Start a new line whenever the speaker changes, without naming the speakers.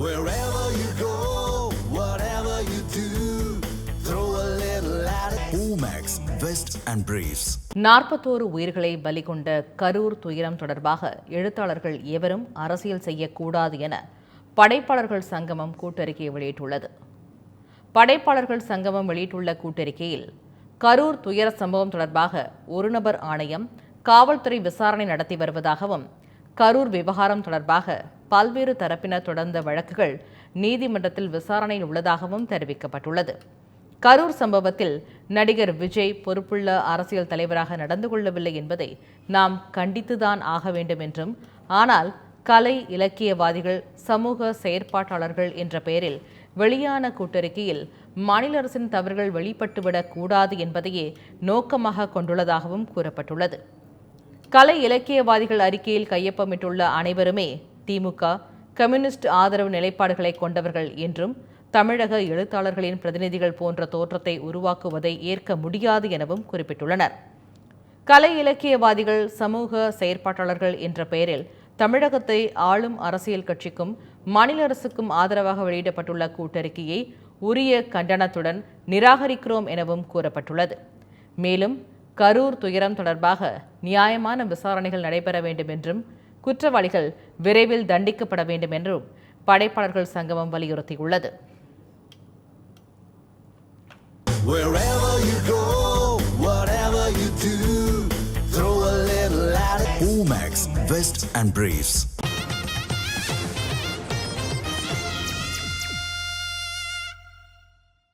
Wherever you go, whatever you do, throw a little at it. Omax, Vest and Briefs.
41 உயிர்களை பலி கொண்ட கரூர் துயரம் தொடர்பாக எழுத்தாளர்கள் எவரும் அரசியல் செய்யக்கூடாது என படைப்பாளர்கள் சங்கமம் கூட்டறிக்கை வெளியிட்டுள்ளது. படைப்பாளர்கள் சங்கமம் வெளியிட்டுள்ள கூட்டறிக்கையில், கரூர் துயர சம்பவம் தொடர்பாக ஒரு நபர் ஆணையம் காவல்துறை விசாரணை நடத்தி வருவதாகவும், கரூர் விவகாரம் தொடர்பாக பல்வேறு தரப்பினர் தொடர்ந்த வழக்குகள் நீதிமன்றத்தில் விசாரணையில் உள்ளதாகவும் தெரிவிக்கப்பட்டுள்ளது. கரூர் சம்பவத்தில் நடிகர் விஜய் பொறுப்புள்ள அரசியல் தலைவராக நடந்து கொள்ளவில்லை என்பதை நாம் கண்டித்துதான் ஆக வேண்டும் என்றும், ஆனால் கலை இலக்கியவாதிகள், சமூக செயற்பாட்டாளர்கள் என்ற பெயரில் வெளியான கூட்டறிக்கையில் மாநில அரசின் தவறுகள் வெளிப்பட்டுவிடக் கூடாது என்பதையே நோக்கமாக கொண்டுள்ளதாகவும் கூறப்பட்டுள்ளது. கலை இலக்கியவாதிகள் அறிக்கையில் கையொப்பமிட்டுள்ள அனைவருமே திமுக, கம்யூனிஸ்ட் ஆதரவு நிலைப்பாடுகளை கொண்டவர்கள் என்றும், தமிழக எழுத்தாளர்களின் பிரதிநிதிகள் போன்ற தோற்றத்தை உருவாக்குவதை ஏற்க முடியாது எனவும் குறிப்பிட்டுள்ளனர். கலை இலக்கியவாதிகள், சமூக செயற்பாட்டாளர்கள் என்ற பெயரில் தமிழகத்தை ஆளும் அரசியல் கட்சிக்கும் மாநில அரசுக்கும் ஆதரவாக வெளியிடப்பட்டுள்ள கூட்டறிக்கையை உரிய கண்டனத்துடன் நிராகரிக்கிறோம் எனவும் கூறப்பட்டுள்ளது. மேலும் கரூர் துயரம் தொடர்பாக நியாயமான விசாரணைகள் நடைபெற வேண்டும் என்றும், குற்றவாளிகள் விரைவில் தண்டிக்கப்பட வேண்டும் என்றும் படைப்பாளர்கள் சங்கமம் வலியுறுத்தியுள்ளது.
Wherever you go, whatever you do, throw a little at it. Omax, Vest and Briefs.